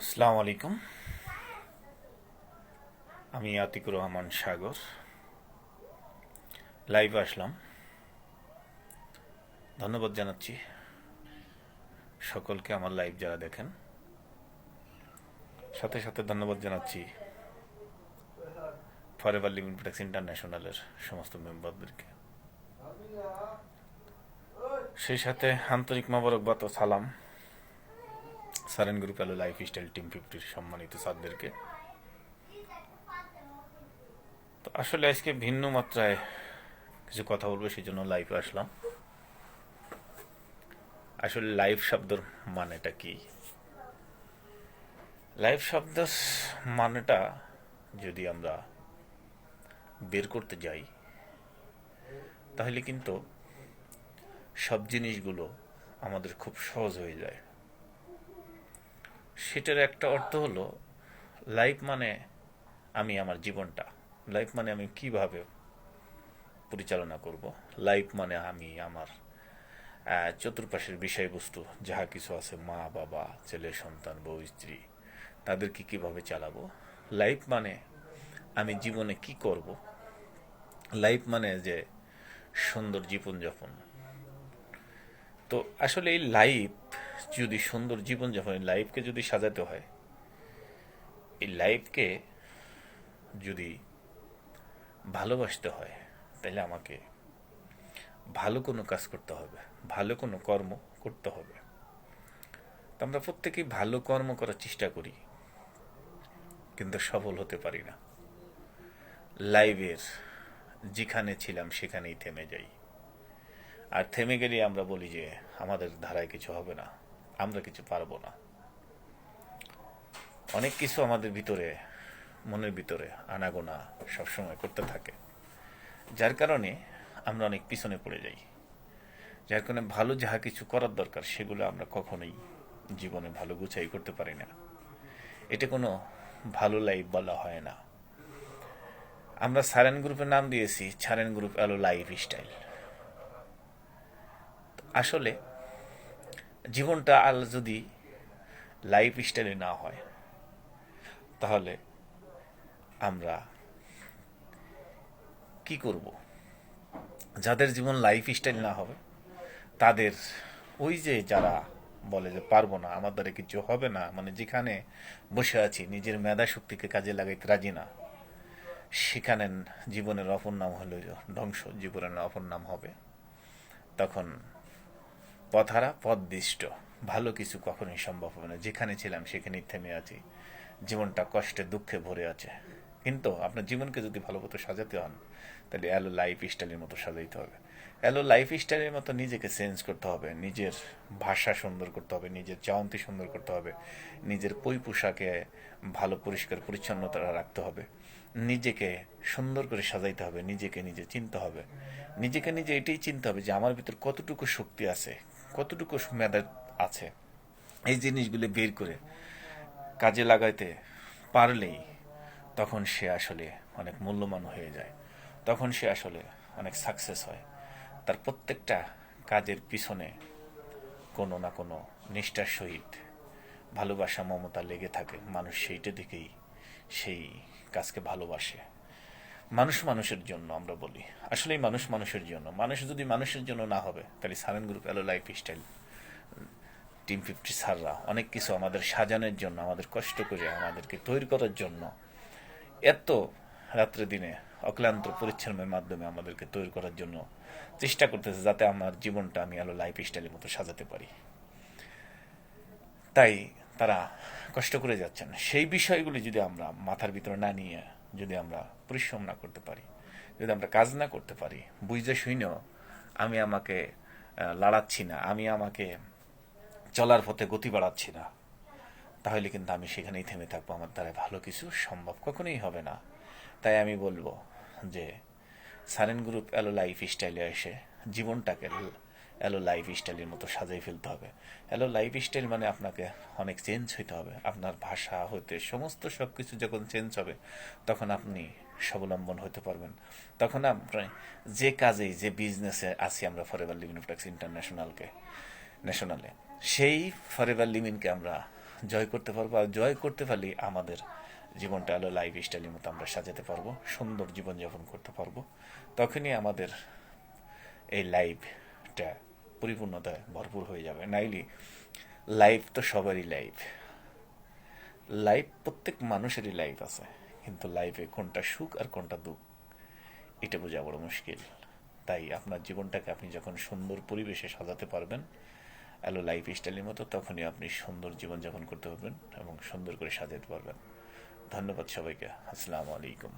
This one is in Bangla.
আসসালামু আলাইকুম। আমি আতিকুর রহমান সাগর লাইভে আসলাম। ধন্যবাদ জানাচ্ছি সকলকে আমার লাইভ যারা দেখেন। সাথে সাথে ধন্যবাদ জানাচ্ছি ফরএভার লিভিং প্রোটেক্টস ইন্টারন্যাশনালের সমস্ত মেম্বারদেরকে। সেই সাথে আন্তরিক মোবারকবাদ ও সালাম সারেন গ্রুপ আলো লাইফ স্টাইল টিম 50 সম্মানিত স্যারদেরকে। তো আসলে আজকে ভিন্ন মাত্রায় কিছু কথা বলবো, সেই জন্য লাইভে আসলাম। আসলে লাইভ শব্দের মানেটা কি? লাইভ শব্দের মানেটা যদি আমরা বের করতে যাই তাহলে কিন্তু সব জিনিসগুলো আমাদের খুব সহজ হয়ে যায়। সেটার একটা অর্থ হলো লাইফ মানে আমি আমার জীবনটা, লাইফ মানে আমি কিভাবে পরিচালনা করব, লাইফ মানে আমি আমার চতুর্পাশের বিষয়বস্তু যাহা কিছু আছে, মা বাবা ছেলে সন্তান বউ স্ত্রী, তাদেরকে কিভাবে চালাবো। লাইফ মানে আমি জীবনে কি করব। লাইফ মানে যে সুন্দর জীবনযাপন। তো আসলে এই লাইফ যদি সুন্দর জীবনযাপন, লাইফকে যদি সাজাতে হয়, এই লাইফকে যদি ভালোবাসতে হয়, তাহলে আমাকে ভালো কোনো কাজ করতে হবে, ভালো কোনো কর্ম করতে হবে। তো আমরা প্রত্যেকেই ভালো কর্ম করার চেষ্টা করি, কিন্তু সফল হতে পারি না। লাইফের যেখানে ছিলাম সেখানেই থেমে যাই। আর থেমে গেলে আমরা বলি যে আমাদের ধারায় কিছু হবে না, আমরা কিছু পারবো না। অনেক কিছু আমাদের ভিতরে, মনের ভিতরে আনাগোনা সবসময় করতে থাকে, যার কারণে আমরা অনেক পিছনে পড়ে যাই। যার কারণে ভালো যাহা কিছু করার দরকার সেগুলো আমরা কখনোই জীবনে ভালো গুছাই করতে পারি না। এটা কোনো ভালো লাইফ বলা হয় না। আমরা সারেন গ্রুপের নাম দিয়েছি সারেন গ্রুপ এলো লাইফ স্টাইল। আসলে জীবনটা আর যদি লাইফ স্টাইলে না হয়, তাহলে আমরা কি করব? যাদের জীবন লাইফ স্টাইল না হবে তাদের, ওই যে যারা বলে যে পারবো না, আমার দ্বারা কিছু হবে না, মানে যেখানে বসে আছি নিজের মেধা শক্তিকে কাজে লাগাইতে রাজি না, সেখানে জীবনের অপর নাম হলো ধ্বংস, জীবনের অপর নাম হবে তখন পথহারা পথদিষ্ট। ভালো কিছু কখনোই সম্ভব হবে না। যেখানে ছিলাম সেখানেই থেমে আছি, জীবনটা কষ্টে দুঃখে ভরে আছে। কিন্তু আপনার জীবনকে যদি ভালো মতো সাজাতে হন, তাহলে অ্যালো লাইফ স্টাইলের মতো সাজাইতে হবে। অ্যালো লাইফ স্টাইলের মতো নিজেকে চেঞ্জ করতে হবে, নিজের ভাষা সুন্দর করতে হবে, নিজের চাউন্তি সুন্দর করতে হবে, নিজের পই পোশাকে ভালো পরিষ্কার পরিচ্ছন্নতা রাখতে হবে, নিজেকে সুন্দর করে সাজাইতে হবে, নিজেকে নিজে চিনতে হবে। নিজেকে নিজে এটাই চিনতে হবে যে আমার ভিতর কতটুকু শক্তি আছে, কতটুকু মেধা আছে। এই জিনিসগুলো বের করে কাজে লাগাইতে পারলেই তখন সে আসলে অনেক মূল্যবান হয়ে যায়, তখন সে আসলে অনেক সাকসেস হয়। তার প্রত্যেকটা কাজের পিছনে কোনো না কোনো নিষ্ঠার সহিত ভালোবাসা মমতা লেগে থাকে। মানুষ সেইটা দেখেই সেই কাজকে ভালোবাসে। মানুষ মানুষের জন্য আমরা বলি, আসলেই মানুষ মানুষের জন্য। মানুষ যদি মানুষের জন্য না হবে, তাহলে সারেন গ্রুপ এলো লাইফ স্টাইল টিম 50 স্যাররা অনেক কিছু আমাদের সাজানোর জন্য, আমাদের কষ্ট করে আমাদেরকে তৈরি করার জন্য এত রাত্রে দিনে অক্লান্ত পরিশ্রমের মাধ্যমে আমাদেরকে তৈরি করার জন্য চেষ্টা করতেছে, যাতে আমার জীবনটা আমি আলো লাইফ স্টাইলের মতো সাজাতে পারি। তাই তারা কষ্ট করে যাচ্ছেন। সেই বিষয়গুলি যদি আমরা মাথার ভিতরে না নিয়ে, যদি আমরা পরিশ্রম না করতে পারি, যদি আমরা কাজ না করতে পারি, বুঝতে শুনেও আমি আমাকে লাড়াচ্ছি না, আমি আমাকে চলার পথে গতি বাড়াচ্ছি না, তাহলে কিন্তু আমি সেখানেই থেমে থাকবো। আমার দ্বারা ভালো কিছু সম্ভব কখনোই হবে না। তাই আমি বলবো যে সারেন গ্রুপ এলো লাইফ স্টাইলে এসে জীবনটাকে এলো লাইফ স্টাইলের মতো সাজাই ফেলতে হবে। এলো লাইফ স্টাইল মানে আপনাকে অনেক চেঞ্জ হইতে হবে। আপনার ভাষা হইতে সমস্ত সব কিছু যখন চেঞ্জ হবে, তখন আপনি স্বাবলম্বন হতে পারবেন। তখন আপনি যে কাজেই, যে বিজনেসে আছি আমরা ফরএভার লিভিং প্রোটেক্টস ইন্টারন্যাশনালে, সেই ফরএভার লিভিংকে আমরা জয় করতে পারবো। আর জয় করতে পারলে আমাদের জীবনটা আলো লাইফ স্টাইলের মতো আমরা সাজাতে পারবো, সুন্দর জীবনযাপন করতে পারবো। তখনই আমাদের এই লাইফটা পরিপূর্ণতায় ভরপুর হয়ে যাবে। নাইলে লাইফ তো সবারই লাইফ, লাইফ প্রত্যেক মানুষেরই লাইফ আছে, কিন্তু লাইফে কোনটা সুখ আর কোনটা দুঃখ এটা বোঝা বড় মুশকিল। তাই আপনার জীবনটাকে আপনি যখন সুন্দর পরিবেশে সাজাতে পারবেন আলো লাইফ স্টাইলের মতো, তখনই আপনি সুন্দর জীবনযাপন করতে পারবেন এবং সুন্দর করে সাজাতে পারবেন। ধন্যবাদ সবাইকে। আসসালামু আলাইকুম।